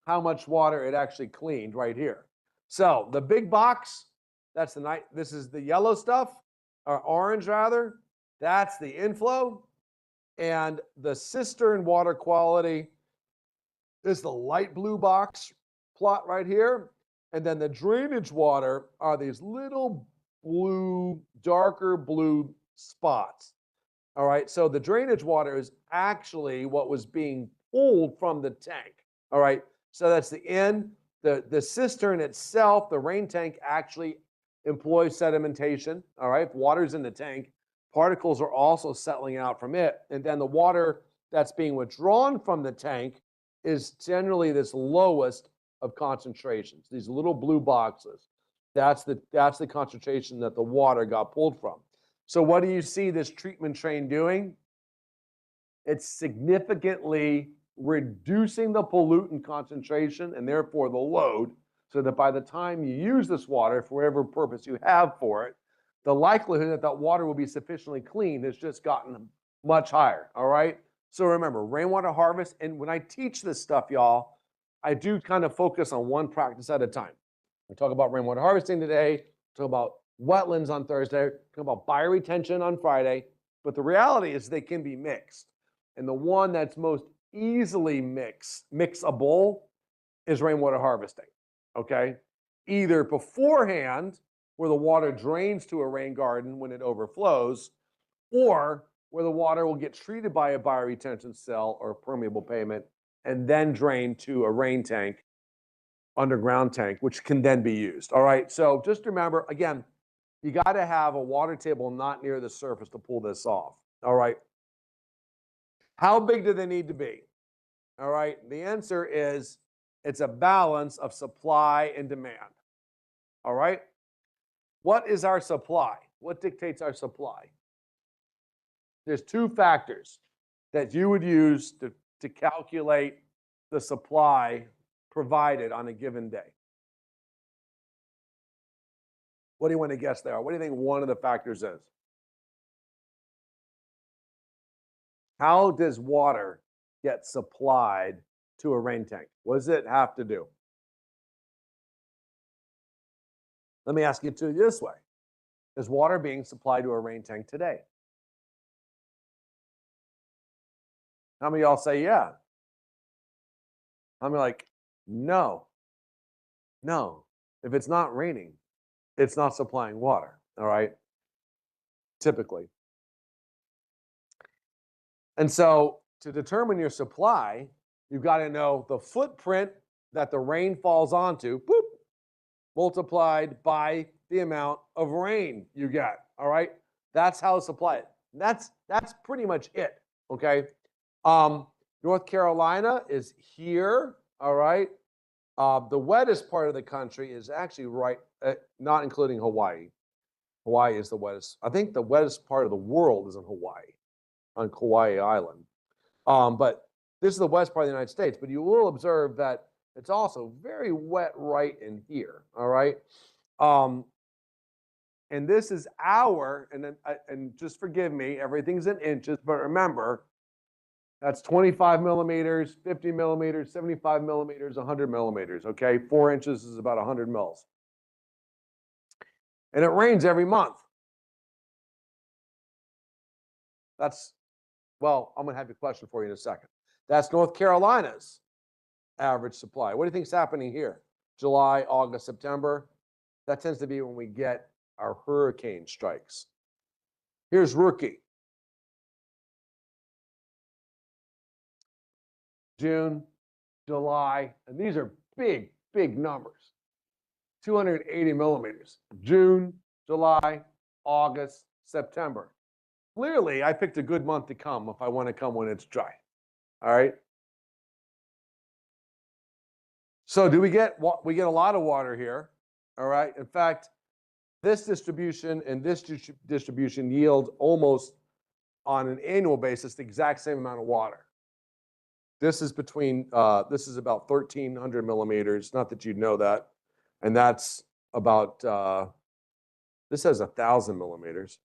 how much water it actually cleaned right here. So the big box, that's the night. This is the yellow stuff, or orange rather. That's the inflow. And the cistern water quality is the light blue box plot right here. And then the drainage water are these little blue, darker blue spots. All right. So the drainage water is actually what was being pulled from the tank. All right. So that's the end. The cistern itself, the rain tank, actually employs sedimentation. All right. If water's in the tank, particles are also settling out from it. And then the water that's being withdrawn from the tank is generally this lowest of concentrations, these little blue boxes. That's the concentration that the water got pulled from. So what do you see this treatment train doing? It's significantly reducing the pollutant concentration and therefore the load, so that by the time you use this water for whatever purpose you have for it, the likelihood that that water will be sufficiently clean has just gotten much higher, all right? So remember, rainwater harvest, and when I teach this stuff, y'all, I do kind of focus on one practice at a time. We talk about rainwater harvesting today, talk about wetlands on Thursday, talk about bioretention on Friday, but the reality is they can be mixed. And the one that's most easily mixable is rainwater harvesting, okay? Either beforehand, where the water drains to a rain garden when it overflows, or where the water will get treated by a bioretention cell or permeable pavement and then drain to a rain tank, underground tank, which can then be used. All right, so just remember, again, you got to have a water table not near the surface to pull this off. All right. How big do they need to be? All right, the answer is it's a balance of supply and demand. All right, what is our supply? What dictates our supply? There's two factors that you would use to calculate the supply provided on a given day. What do you want to guess there? What do you think one of the factors is? How does water get supplied to a rain tank? What does it have to do? Let me ask you this way. Is water being supplied to a rain tank today? How many of y'all say yeah? How many like, no? No. If it's not raining, it's not supplying water, all right? Typically. And so to determine your supply, you've got to know the footprint that the rain falls onto, boop, multiplied by the amount of rain you get, all right? That's how to supply it. That's pretty much it, okay? North Carolina is here, all right? The wettest part of the country is actually right, not including Hawaii. Hawaii is the wettest. I think the wettest part of the world is in Hawaii, on Kauai Island. But this is the west part of the United States. But you will observe that it's also very wet right in here, all right? And this is our, and just forgive me, everything's in inches, but remember, that's 25 millimeters, 50 millimeters, 75 millimeters, 100 millimeters, okay? 4 inches is about 100 mils. And it rains every month. That's, well, I'm gonna have a question for you in a second. That's North Carolina's average supply. What do you think's happening here? July, August, September? That tends to be when we get our hurricane strikes. Here's Rookie. June, July, and these are big, big numbers. 280 millimeters. June, July, August, September. Clearly, I picked a good month to come if I want to come when it's dry. All right. So do we get a lot of water here? All right. In fact, this distribution and this distribution yield almost on an annual basis the exact same amount of water. This is this is about 1,300 millimeters. Not that you'd know that, and that's about this has 1,000 millimeters.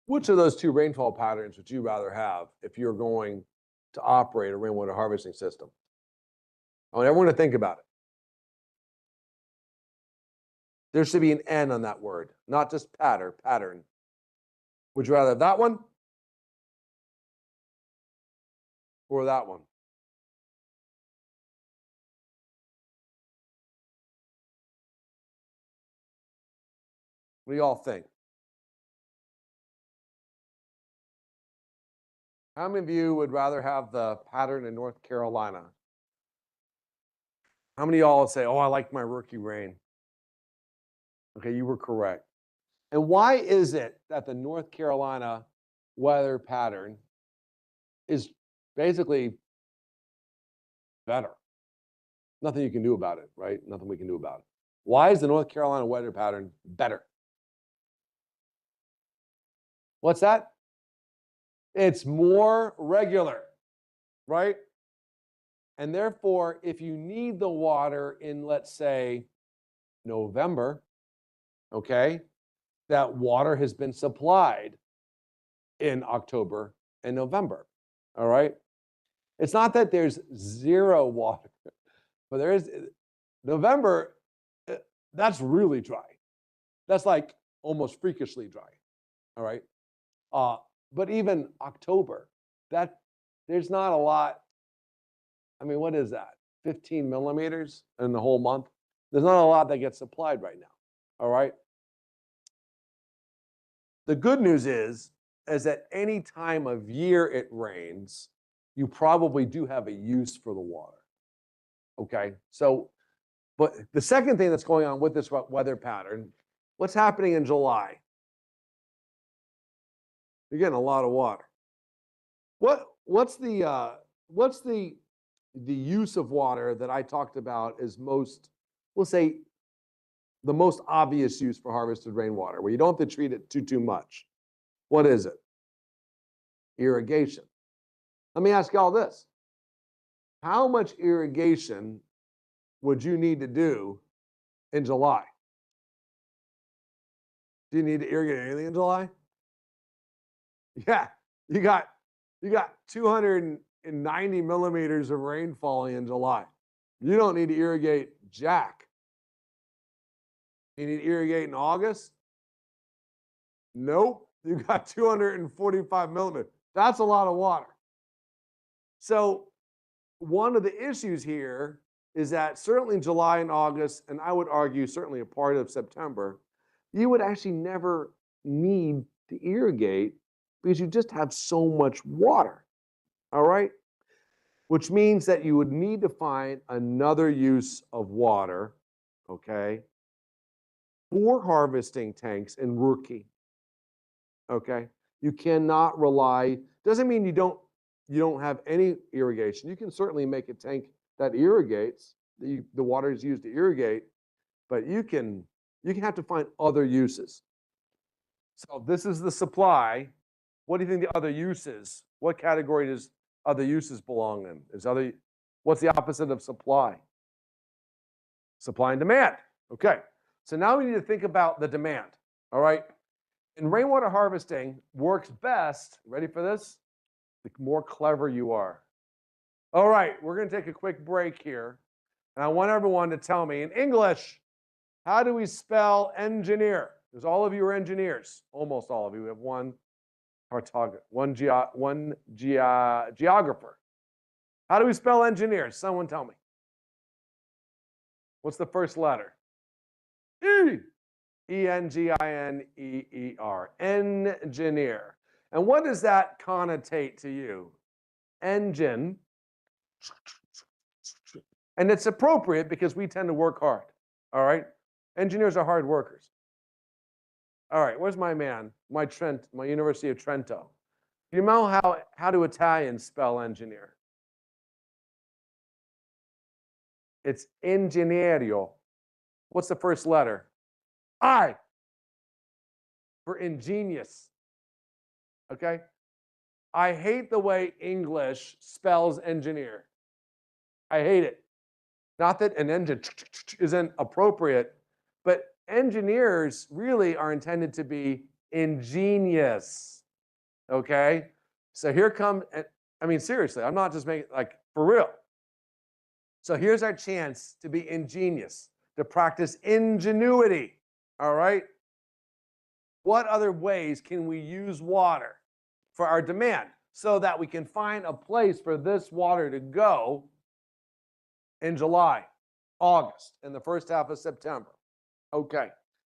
Which of those two rainfall patterns would you rather have if you're going to operate a rainwater harvesting system? I want everyone to think about it. There should be an N on that word, not just pattern. Would you rather have that one or that one? What do y'all think? How many of you would rather have the pattern in North Carolina? How many of y'all would say, oh, I like my Rookie rain? Okay, you were correct. And why is it that the North Carolina weather pattern is basically better? Nothing you can do about it, right? Nothing we can do about it. Why is the North Carolina weather pattern better? What's that? It's more regular, right? And therefore, if you need the water in, let's say, November, okay, that water has been supplied in October and November, all right? It's not that there's zero water, but there is. November, that's really dry. That's like almost freakishly dry, all right? But even October, that there's not a lot. I mean, what is that? 15 millimeters in the whole month? There's not a lot that gets supplied right now, all right? The good news is that any time of year it rains, you probably do have a use for the water, okay? So, but the second thing that's going on with this weather pattern, what's happening in July? You're getting a lot of water. What's the use of water that I talked about is most, we'll say, the most obvious use for harvested rainwater, where you don't have to treat it too much? What is it? Irrigation. Let me ask y'all this. How much irrigation would you need to do in July? Do you need to irrigate anything in July? Yeah, you got 290 millimeters of rain falling in July. You don't need to irrigate jack. You need to irrigate in August? Nope. You got 245 millimeters. That's a lot of water. So one of the issues here is that certainly in July and August, and I would argue certainly a part of September, you would actually never need to irrigate because you just have so much water, all right? Which means that you would need to find another use of water, okay, for harvesting tanks in Rookie, okay? You cannot rely, doesn't mean you don't have any irrigation. You can certainly make a tank that irrigates, the water is used to irrigate, but you can have to find other uses. So this is the supply. What do you think the other uses? What category does other uses belong in? What's the opposite of supply? Supply and demand. Okay, so now we need to think about the demand, all right? And rainwater harvesting works best, ready for this? The more clever you are. All right, we're gonna take a quick break here. And I want everyone to tell me in English, how do we spell engineer? Because all of you are engineers, almost all of you. We have one geographer. How do we spell engineer? Someone tell me. What's the first letter? E. Engineer. Engineer. And what does that connotate to you? Engine. And it's appropriate because we tend to work hard. All right? Engineers are hard workers. All right, where's my man? My University of Trento. Do you know how do Italians spell engineer? It's ingegnerio. What's the first letter? I. For ingenious. Okay? I hate the way English spells engineer. I hate it. Not that an engine isn't appropriate, but engineers really are intended to be ingenious. Okay? So here come, I mean, seriously, I'm not just making, like, for real. So here's our chance to be ingenious, to practice ingenuity. All right? What other ways can we use water for our demand so that we can find a place for this water to go in July, August, and the first half of September? Okay.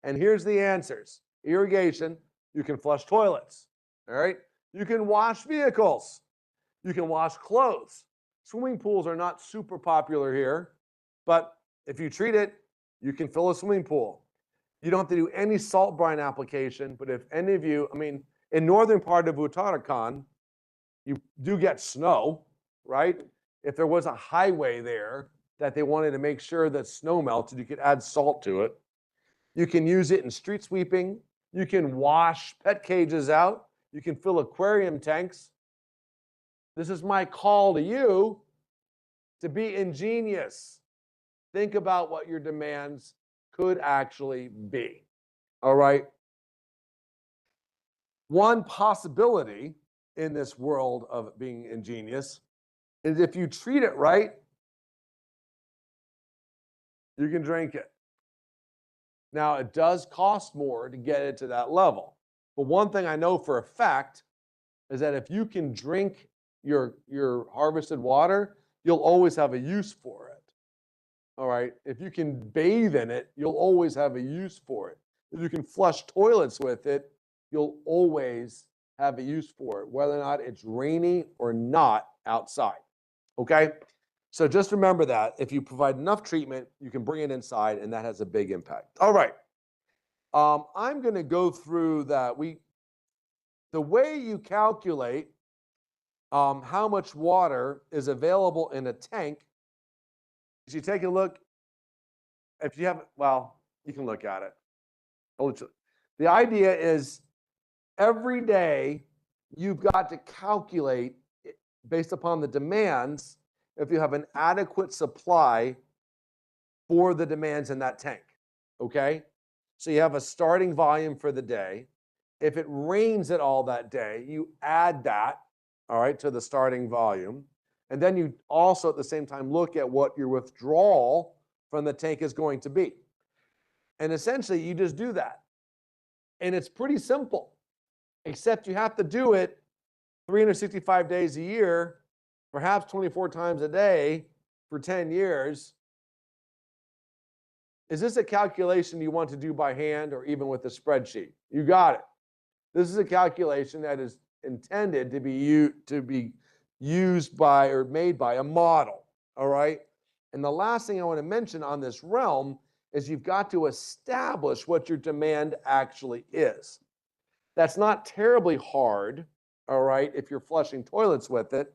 And here's the answers. Irrigation, you can flush toilets. All right? You can wash vehicles. You can wash clothes. Swimming pools are not super popular here, but if you treat it, you can fill a swimming pool. You don't have to do any salt brine application, but if any of you, I mean, in northern part of Uttarakhand, you do get snow, right? If there was a highway there that they wanted to make sure that snow melted, you could add salt to it. You can use it in street sweeping. You can wash pet cages out. You can fill aquarium tanks. This is my call to you to be ingenious. Think about what your demands could actually be. All right. One possibility in this world of being ingenious is if you treat it right, you can drink it. Now, it does cost more to get it to that level. But one thing I know for a fact is that if you can drink your harvested water, you'll always have a use for it. All right. If you can bathe in it, you'll always have a use for it. If you can flush toilets with it, you'll always have a use for it, whether or not it's rainy or not outside. Okay. So just remember that if you provide enough treatment, you can bring it inside, and that has a big impact. All right. I'm going to go through that. The way you calculate how much water is available in a tank is you take a look. If you have, well, you can look at it. The idea is every day you've got to calculate based upon the demands if you have an adequate supply for the demands in that tank. Okay? So you have a starting volume for the day. If it rains at all that day, you add that, all right, to the starting volume. And then you also at the same time look at what your withdrawal from the tank is going to be. And essentially you just do that. And it's pretty simple, except you have to do it 365 days a year, perhaps 24 times a day for 10 years. Is this a calculation you want to do by hand or even with a spreadsheet? You got it. This is a calculation that is intended to be used by or made by a model, all right? And the last thing I want to mention on this realm is you've got to establish what your demand actually is. That's not terribly hard, all right, if you're flushing toilets with it.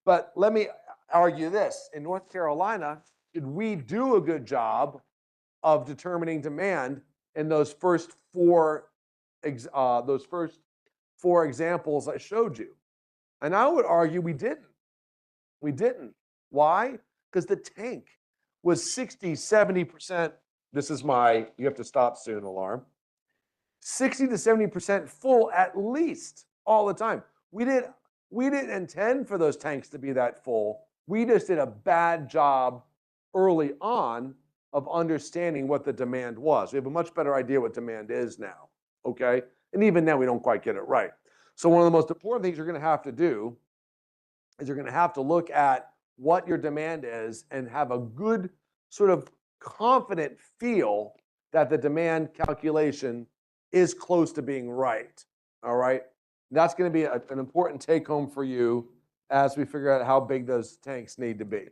But let me argue this. In North Carolina, did we do a good job of determining demand in those first four examples I showed you? And I would argue we didn't. We didn't. Why? Because the tank was 60, 70% This is my, you have to stop soon alarm. 60 to 70% full at least all the time. We didn't intend for those tanks to be that full. We just did a bad job early on of understanding what the demand was. We have a much better idea what demand is now, okay? And even then, we don't quite get it right. So one of the most important things you're going to have to do is you're going to have to look at what your demand is and have a good sort of confident feel that the demand calculation is close to being right, all right? That's going to be an important take home for you as we figure out how big those tanks need to be.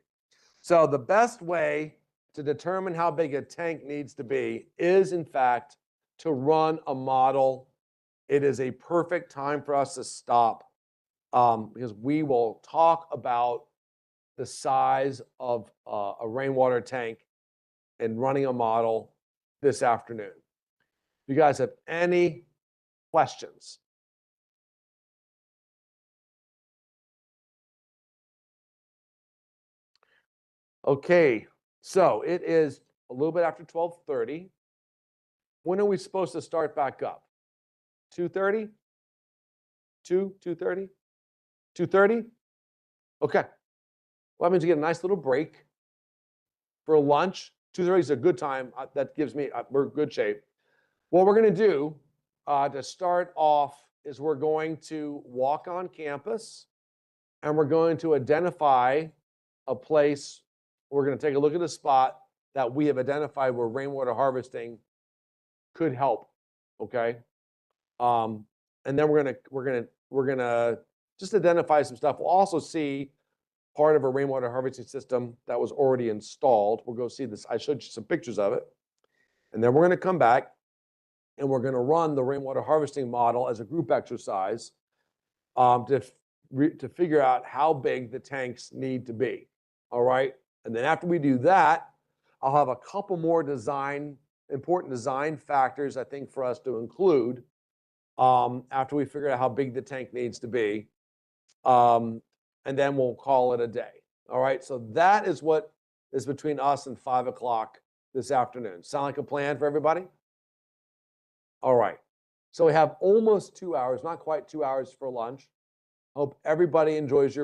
So the best way to determine how big a tank needs to be is, in fact, to run a model. It is a perfect time for us to stop because we will talk about the size of a rainwater tank and running a model this afternoon. If you guys have any questions? Okay, so it is a little bit after 12:30. When are we supposed to start back up? 2:30? 2:30? 2:30? Okay. Well, that means you get a nice little break for lunch. 2:30 is a good time. That gives me, we're in good shape. What we're going to do to start off is we're going to walk on campus and we're going to identify a place. We're going to take a look at a spot that we have identified where rainwater harvesting could help. Okay. And then we're gonna just identify some stuff. We'll also see part of a rainwater harvesting system that was already installed. We'll go see this. I showed you some pictures of it. And then we're going to come back and we're going to run the rainwater harvesting model as a group exercise to figure out how big the tanks need to be. All right. And then after we do that, I'll have a couple more important design factors, I think, for us to include after we figure out how big the tank needs to be. And then we'll call it a day. All right. So that is what is between us and 5 o'clock this afternoon. Sound like a plan for everybody? All right. So we have almost 2 hours, not quite 2 hours for lunch. Hope everybody enjoys your break.